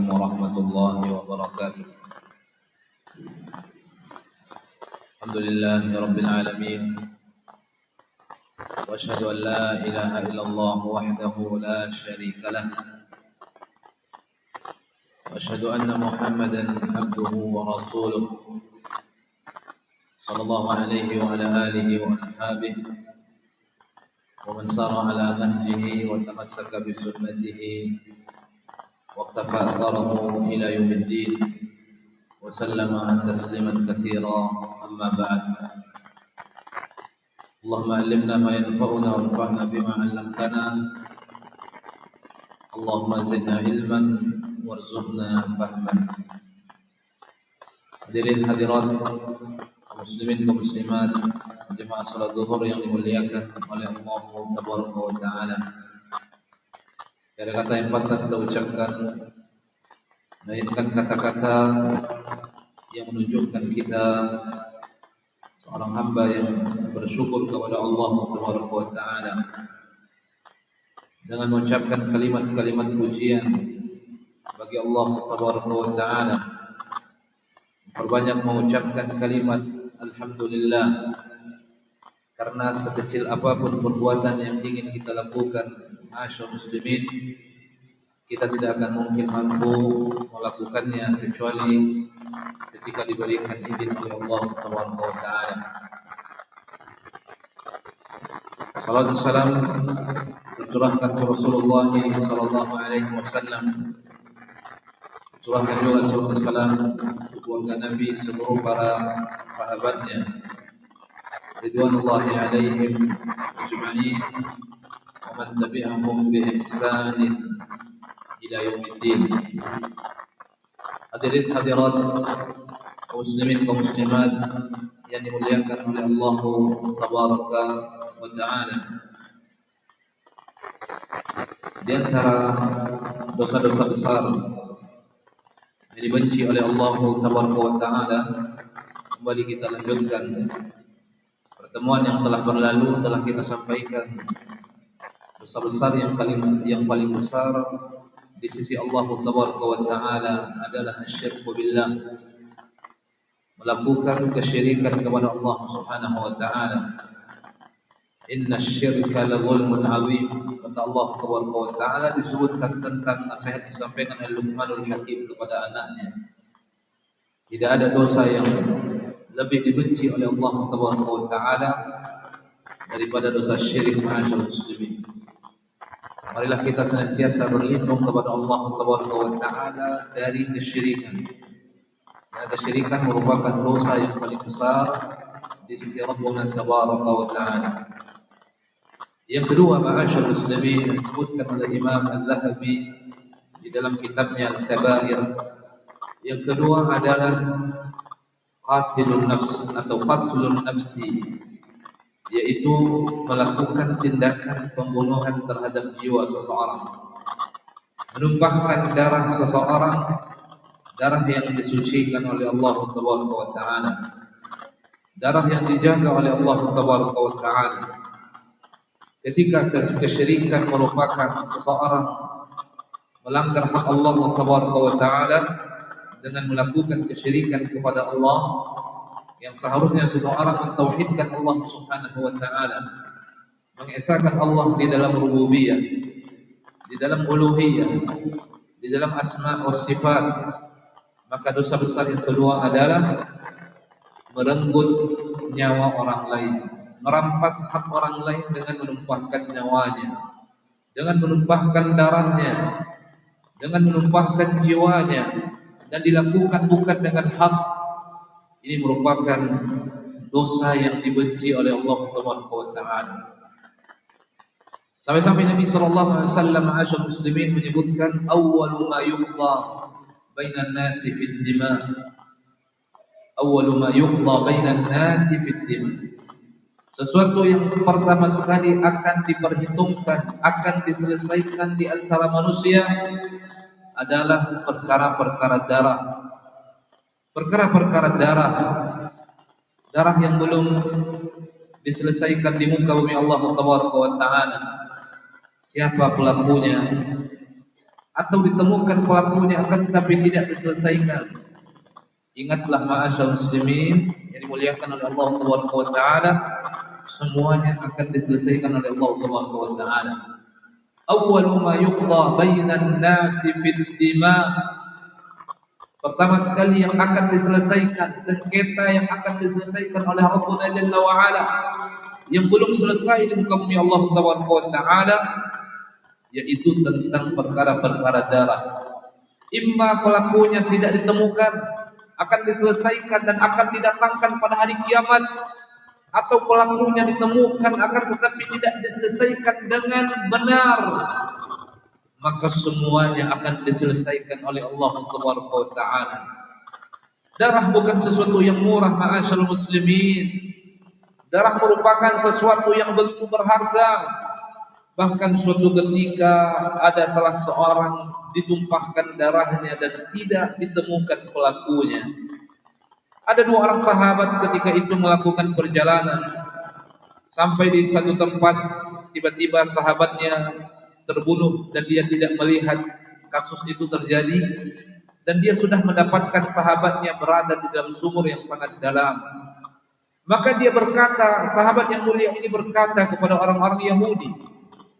warahmatullahi wabarakatuh. Alhamdulillahi rabbil alamin. Wa asyhadu an la ilaha illallah wahdahu la syarika lah. Wa asyhadu anna Muhammadan abduhu wa rasuluh. Sallallahu alaihi wa ala alihi wa ashabihi wa man sara ala nahjihi wa tamassaka bi sunnatihi واقتفى أثره إلى يوم الدين وسلم تسليما كثيرا. أما بعد، اللهم علمنا ما ينفعنا وانفعنا بما علمتنا. اللهم زدنا علما وارزقنا فهما. Hadirin hadirat muslimin dan muslimat jemaah salat zuhur yang dimuliakan oleh Allah Tabaraka wa Ta'ala. Ada kata yang pantas kita ucapkan, melainkan kata-kata yang menunjukkan kita seorang hamba yang bersyukur kepada Allah Subhanahu wa Ta'ala dengan mengucapkan kalimat-kalimat pujian bagi Allah Subhanahu wa Ta'ala. Perbanyak mengucapkan kalimat Alhamdulillah, karena sekecil apapun perbuatan yang ingin kita lakukan, ma'asyar muslimin, kita tidak akan mungkin mampu melakukannya kecuali ketika diberikan izin oleh Allah Subhanahu wa Ta'ala. Salam dan salam tercurahkan ke Rasulullah sallallahu alaihi wasallam. Tercurahkan juga salam ke keluarga Nabi, seluruh para sahabatnya ridwanullahi alaihim ajma'in wa man tabi'ahum bi ihsanin ila yaumiddin. Hadirin hadirat muslimin dan muslimat yang dimuliakan oleh Allah Tabaraka wa Ta'ala, di antara dosa-dosa besar yang dibenci oleh Allah Tabaraka wa Ta'ala, kembali kita lanjutkan pertemuan yang telah berlalu. Telah kita sampaikan dosa besar yang paling besar di sisi Allah Tabaraka wa Ta'ala adalah asyirku billah, melakukan kesyirikan kepada Allah Subhanahu wa Ta'ala. Inna syirka la zulmun azim, kata Allah Tabaraka wa Ta'ala disebutkan tentang nasihat disampaikan oleh Luqmanul Hakim kepada anaknya. Tidak ada dosa yang lebih dibenci oleh Allah Tabaraka wa Ta'ala daripada dosa syirik, ma'asyar muslimin. Marilah kita senantiasa berlindung kepada Allah Tabaraka wa Ta'ala dari kesyirikan. Karena kesyirikan merupakan dosa yang paling besar di sisi Rabbuna Tabaraka wa Ta'ala. Yang kedua, ma'asyar muslimin, disebutkan oleh Imam Al-Zahabi di dalam kitabnya Al-Kabair. Yang kedua adalah qatilun nafs atau qatlun nafsi, yaitu melakukan tindakan pembunuhan terhadap jiwa seseorang, menumpahkan darah seseorang, darah yang disucikan oleh Allah Tabaraka wa Ta'ala, darah yang dijaga oleh Allah Tabaraka wa Ta'ala. Ketika kesyirikan merupakan seseorang melanggar hak Allah Tabaraka wa Ta'ala dengan melakukan kesyirikan kepada Allah, yang seharusnya seseorang mentauhidkan Allah Subhanahu wa Ta'ala, mengesahkan Allah di dalam rububiyah, di dalam uluhiyah, di dalam asma wa sifat. Maka dosa besar yang kedua adalah merenggut nyawa orang lain, merampas hak orang lain dengan menumpahkan nyawanya, dengan menumpahkan darahnya, dengan menumpahkan jiwanya, dan dilakukan bukan dengan hak. Ini merupakan dosa yang dibenci oleh Allah Subhanahu wa Ta'ala. Sampai-sampai Nabi sallallahu alaihi wasallam, ma'asyar muslimin, menyebutkan awwalu ma yuqda bainan nasi fid dima. Awwalu ma yuqda bainan nasi fid dima. Sesuatu yang pertama sekali akan diperhitungkan, akan diselesaikan di antara manusia adalah perkara-perkara darah. Perkara-perkara darah, darah yang belum diselesaikan di muka bumi Allah Tabaraka wa Ta'ala. Siapa pelakunya? atau ditemukan pelakunya akan tetapi tidak diselesaikan. Ingatlah ma'asyar muslimin yang dimuliakan oleh Allah Taala, semuanya akan diselesaikan oleh Allah Taala. Awwalu ma yuqda bainan nasi fid dima. Pertama sekali yang akan diselesaikan, sengketa yang akan diselesaikan oleh Rabbuna Jalla wa Ala yang belum selesai di muka bumi Allah Taala, yaitu tentang perkara-perkara darah. Imma pelakunya tidak ditemukan, akan diselesaikan dan akan didatangkan pada hari kiamat, atau pelakunya ditemukan akan tetapi tidak diselesaikan dengan benar, maka semuanya akan diselesaikan oleh Allah Taala. Darah bukan sesuatu yang murah, ma'asyarul muslimin. Darah merupakan sesuatu yang begitu berharga. Bahkan suatu ketika ada salah seorang ditumpahkan darahnya dan tidak ditemukan pelakunya. Ada dua orang sahabat ketika itu melakukan perjalanan. Sampai di satu tempat, tiba-tiba sahabatnya terbunuh dan dia tidak melihat kasus itu terjadi. Dan dia sudah mendapatkan sahabatnya berada di dalam sumur yang sangat dalam. Maka dia berkata, sahabat yang mulia ini berkata kepada orang-orang Yahudi,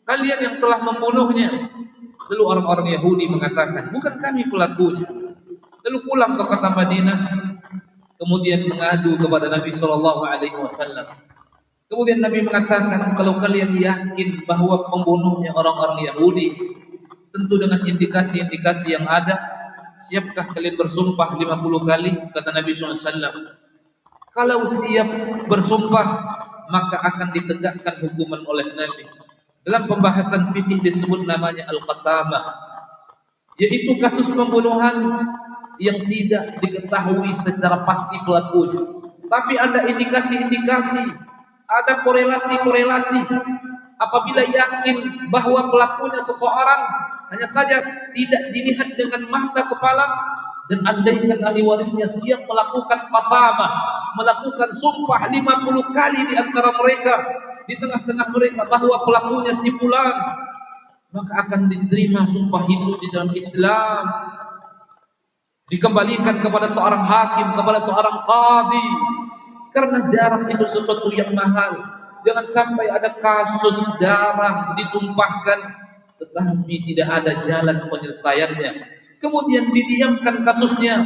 kalian yang telah membunuhnya. Lalu orang-orang Yahudi mengatakan, bukan kami pelakunya. Lalu pulang ke kota Madinah, kemudian mengadu kepada Nabi SAW. Kemudian Nabi mengatakan, kalau kalian yakin bahwa pembunuhnya orang-orang Yahudi, tentu dengan indikasi-indikasi yang ada, siapkah kalian bersumpah 50 kali? Kata Nabi SAW. Kalau siap bersumpah, maka akan ditegakkan hukuman oleh Nabi. Dalam pembahasan fikih disebut namanya al-qasamah, yaitu kasus pembunuhan yang tidak diketahui secara pasti pelakunya, tapi ada indikasi-indikasi, ada korelasi-korelasi. Apabila yakin bahwa pelakunya seseorang, hanya saja tidak dilihat dengan mata kepala, dan andaikan ahli warisnya siap melakukan qasamah, melakukan sumpah 50 kali di antara mereka, di tengah-tengah mereka bahwa pelakunya si fulan, maka akan diterima sumpah itu di dalam Islam, dikembalikan kepada seorang hakim, kepada seorang qadhi, karena darah itu sesuatu yang mahal. Jangan sampai ada kasus darah ditumpahkan tetapi tidak ada jalan penyelesaiannya, kemudian didiamkan kasusnya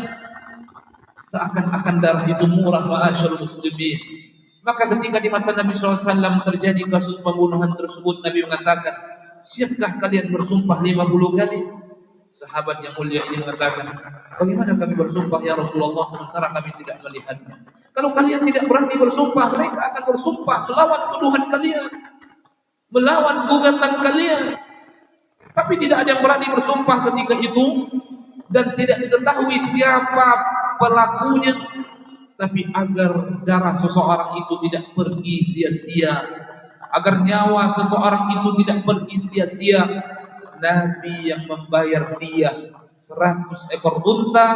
seakan-akan darah itu murah, ma'asyarul muslimin. Maka ketika di masa Nabi SAW terjadi kasus pembunuhan tersebut, Nabi mengatakan, siapkah kalian bersumpah 50 kali? Sahabat yang mulia ini mengatakan, bagaimana kami bersumpah ya Rasulullah sementara kami tidak melihatnya? Kalau kalian tidak berani bersumpah, mereka akan bersumpah melawan tuduhan kalian, melawan gugatan kalian. Tapi tidak ada yang berani bersumpah ketika itu, dan tidak diketahui siapa pelakunya. Tapi agar darah seseorang itu tidak pergi sia-sia, agar nyawa seseorang itu tidak pergi sia-sia, Nabi yang membayar dia 100 ekor unta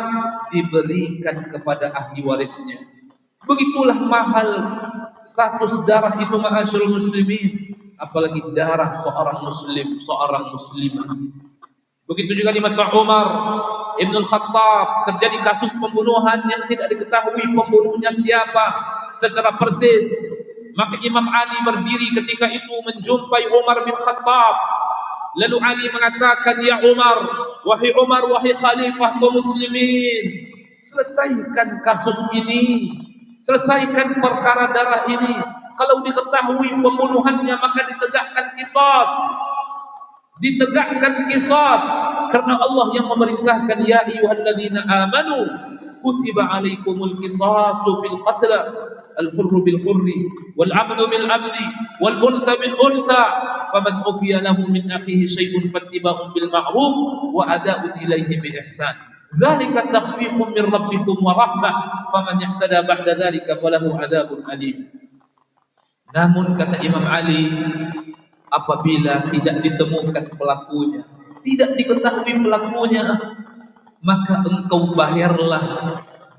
diberikan kepada ahli warisnya. Begitulah mahal status darah itu, ma'asyarul muslimin, apalagi darah seorang muslim, seorang muslimah. Begitu juga di masa Umar Ibn Khattab terjadi kasus pembunuhan yang tidak diketahui pembunuhnya siapa secara persis. Maka Imam Ali berdiri ketika itu menjumpai Umar bin Khattab. Lalu Ali mengatakan, ya Umar, wahai khalifah kaum muslimin, selesaikan kasus ini, selesaikan perkara darah ini. Kalau diketahui pembunuhannya maka ditegakkan qisas. Ditegakkan qisas, karena Allah yang memerintahkan, ya ayyuhalladzina amanu kutiba alaikumul qisasu fil qatl al-hurru bil hurri wal 'abdu bil 'abdi wal untha bil untha faman ufiya lahu min akhihi shay'un fattiba'un bil ma'ruf wa ada'un ilayhi bi ihsan dzalika takhfifun min rabbikum wa rahmah faman ihtada ba'da dzalika falahu 'adzabun alim. Namun kata Imam Ali, apabila tidak ditemukan pelakunya, tidak diketahui pelakunya, maka engkau bayarlah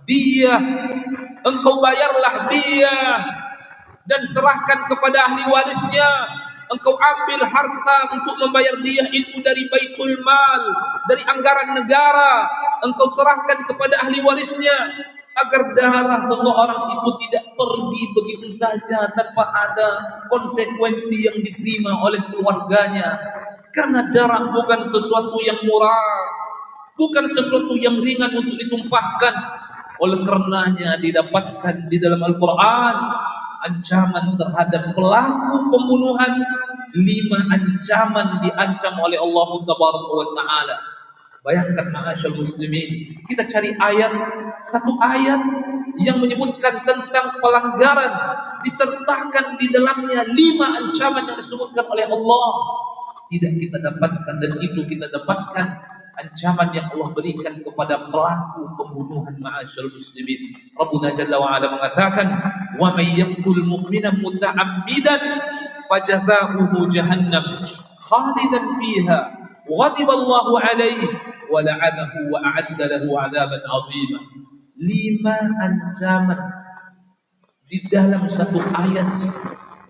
dia dan serahkan kepada ahli warisnya. engkau ambil harta untuk membayar diyah itu dari baitul mal, dari anggaran negara, engkau serahkan kepada ahli warisnya agar darah seseorang itu tidak pergi begitu saja tanpa ada konsekuensi yang diterima oleh keluarganya. Karena darah bukan sesuatu yang murah, bukan sesuatu yang ringan untuk ditumpahkan. Oleh karenanya didapatkan di dalam Al-Quran ancaman terhadap pelaku pembunuhan, 5 ancaman diancam oleh Allah Taala. Bayangkan ma'asyal muslimin, kita cari satu ayat yang menyebutkan tentang pelanggaran, disertakan di dalamnya 5 ancaman yang disebutkan oleh Allah. Tidak kita dapatkan, dan itu kita dapatkan ancaman yang Allah berikan kepada pelaku pembunuhan ma'asyal muslimin. Rabbuna Jalla wa Ala mengatakan, wa may yaqtul mu'mina muta'ammidan fajazaohu jahannam khalidan fiha ghadiballahu alaihi wa la'anahu wa a'adda lahu 'adaban 'azima. 5 ancaman di dalam satu ayat.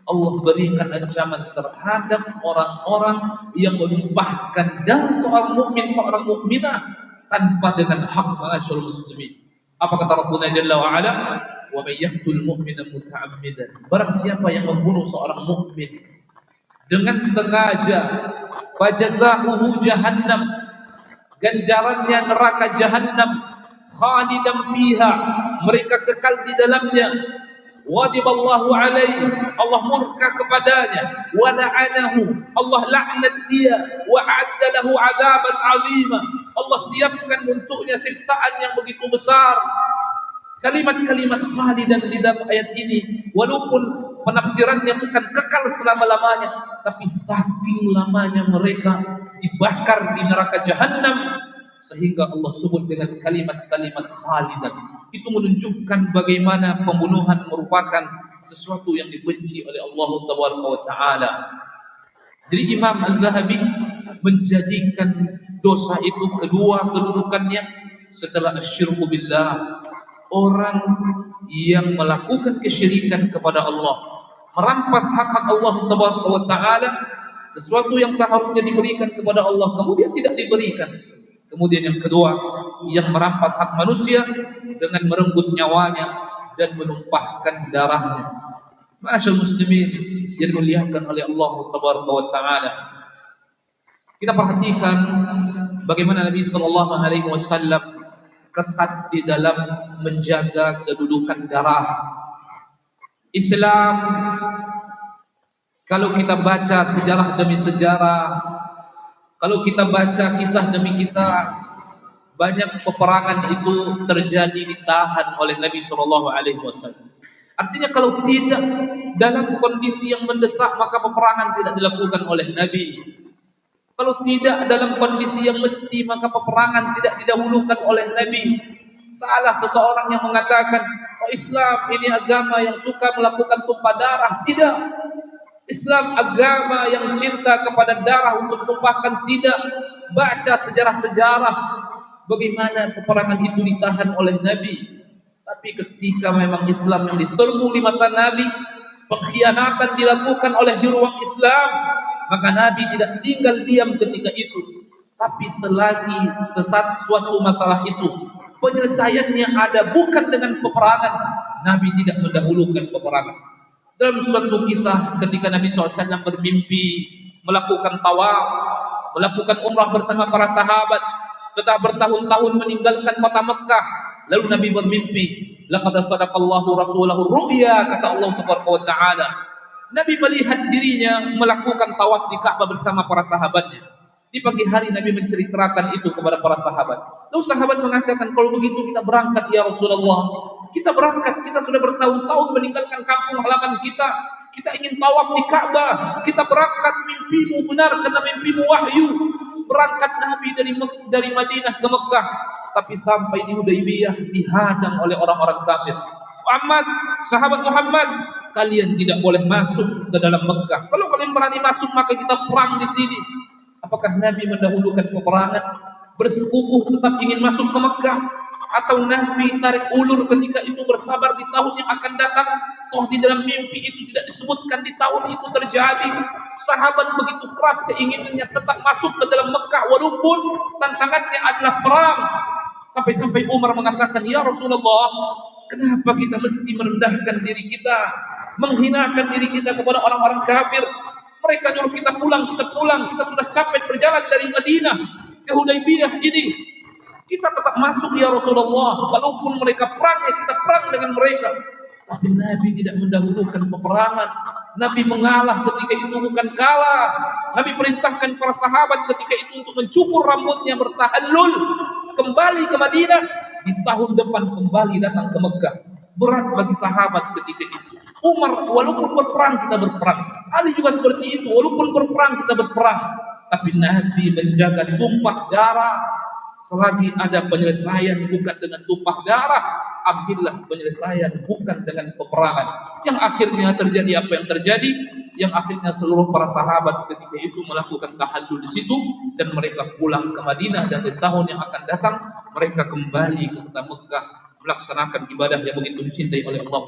Allah berikan ancaman terhadap orang-orang yang menumpahkan darah seorang mukmin, seorang mukminah tanpa dengan hak, ma'asyarul muslimin. Apa kata Rabbuna Jalla wa Ala? Wa may yaqtul mu'mina muta'ammidan. Barang siapa yang membunuh seorang mukmin dengan sengaja, fajazaohu jahannam, ganjarannya neraka jahannam, khalidan fiha, mereka kekal di dalamnya. Wadiballahu alaihi, Allah murka kepadanya, wa la'anahu, Allah laknat dia, wa a'adda lahu 'adaban 'azima, Allah siapkan untuknya siksaan yang begitu besar. Kalimat-kalimat khalidan di dalam ayat ini, walaupun penafsirannya bukan kekal selama-lamanya, tapi saking lamanya mereka dibakar di neraka jahannam, sehingga Allah sebut dengan kalimat-kalimat khalidan. Itu menunjukkan bagaimana pembunuhan merupakan sesuatu yang dibenci oleh Allah Taala. Jadi Imam Al-Zahabi menjadikan dosa itu kedua kedudukannya setelah asyirku billah. Orang yang melakukan kesyirikan kepada Allah, merampas hak-hak Allah Taala, sesuatu yang seharusnya diberikan kepada Allah kemudian tidak diberikan. Kemudian yang kedua, yang merampas hak manusia dengan merenggut nyawanya dan menumpahkan darahnya. Ma'asyarul muslimin yang dimuliakan oleh Allah Taala. Kita perhatikan bagaimana Nabi sallallahu alaihi wasallam ketat di dalam menjaga kedudukan darah. Islam, kalau kita baca sejarah demi sejarah, kalau kita baca kisah demi kisah, banyak peperangan itu terjadi ditahan oleh Nabi SAW. Artinya kalau tidak dalam kondisi yang mendesak, maka peperangan tidak dilakukan oleh Nabi. Kalau tidak dalam kondisi yang mesti, maka peperangan tidak didahulukan oleh Nabi. Salah seseorang yang mengatakan, oh Islam ini agama yang suka melakukan tumpah darah. Tidak. Islam agama yang cinta kepada darah untuk tumpahkan. Tidak. Baca sejarah-sejarah bagaimana peperangan itu ditahan oleh Nabi. Tapi ketika memang Islam yang diserbu di masa Nabi, pengkhianatan dilakukan oleh di ruang Islam, maka Nabi tidak tinggal diam ketika itu. Tapi selagi suatu masalah itu penyelesaiannya ada bukan dengan peperangan, Nabi tidak mendahulukan peperangan. Dalam suatu kisah ketika Nabi SAW bermimpi melakukan tawaf, melakukan umrah bersama para sahabat setelah bertahun-tahun meninggalkan kota Mekah, lalu Nabi bermimpi, laqad sadaqallahu rasulahu ru'ya, kata Allah Taala. Nabi melihat dirinya melakukan tawaf di Ka'bah bersama para sahabatnya. Di pagi hari Nabi menceritakan itu kepada para sahabat. Lalu sahabat mengatakan, kalau begitu kita berangkat ya Rasulullah. Kita berangkat, kita sudah bertahun-tahun meninggalkan kampung halaman kita. Kita ingin tawaf di Ka'bah. Kita berangkat, mimpimu benar karena mimpimu wahyu. Berangkat Nabi dari Madinah ke Mekah, tapi sampai di Hudaybiyah dihadang oleh orang-orang kafir. Muhammad, sahabat Muhammad, kalian tidak boleh masuk ke dalam Mekah. Kalau kalian berani masuk, maka kita perang di sini. Apakah Nabi mendahulukan peperangan, bersekukuh tetap ingin masuk ke Mekah, atau Nabi tarik ulur ketika itu bersabar di tahun yang akan datang? Toh di dalam mimpi itu tidak disebutkan di tahun itu terjadi. sahabat begitu keras keinginannya tetap masuk ke dalam Mekah walaupun tantangannya adalah perang. Sampai-sampai Umar mengatakan, "Ya Rasulullah, kenapa kita mesti merendahkan diri kita, menghinakan diri kita kepada orang-orang kafir? Mereka nyuruh kita pulang, kita pulang. Kita sudah capek berjalan dari Madinah ke Hudaybiyah ini. Kita tetap masuk ya Rasulullah. Walaupun mereka perang, ya kita perang dengan mereka." Tapi Nabi tidak mendahulukan peperangan. Nabi mengalah ketika itu bukan kalah. Nabi perintahkan para sahabat ketika itu untuk mencukur rambutnya, bertahallul, kembali ke Madinah. Di tahun depan kembali datang ke Mekah. Berat bagi sahabat ketika itu. Umar, walaupun berperang kita berperang. Ali juga seperti itu, walaupun berperang kita berperang. Tapi Nabi menjaga tumpah darah. Selagi ada penyelesaian bukan dengan tumpah darah, ambillah penyelesaian bukan dengan peperangan. Yang akhirnya terjadi apa yang terjadi, yang akhirnya seluruh para sahabat ketika itu melakukan tahallul di situ dan mereka pulang ke Madinah, dan di tahun yang akan datang mereka kembali ke kota Mekah melaksanakan ibadah yang begitu dicintai oleh Allah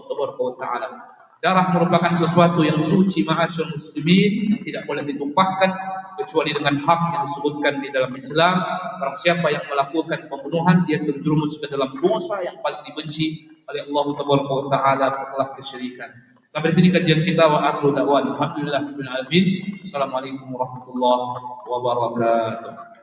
Taala. Darah merupakan sesuatu yang suci ma'asyar muslimin, yang tidak boleh ditumpahkan kecuali dengan hak yang disebutkan di dalam Islam. Barang siapa yang melakukan pembunuhan, dia terjerumus ke dalam dosa yang paling dibenci oleh Allah Taala setelah kesyirikan. Sampai di sini kajian kita, wa akhiru da'wana alhamdulillahirabbil alamin. Assalamualaikum warahmatullahi wabarakatuh.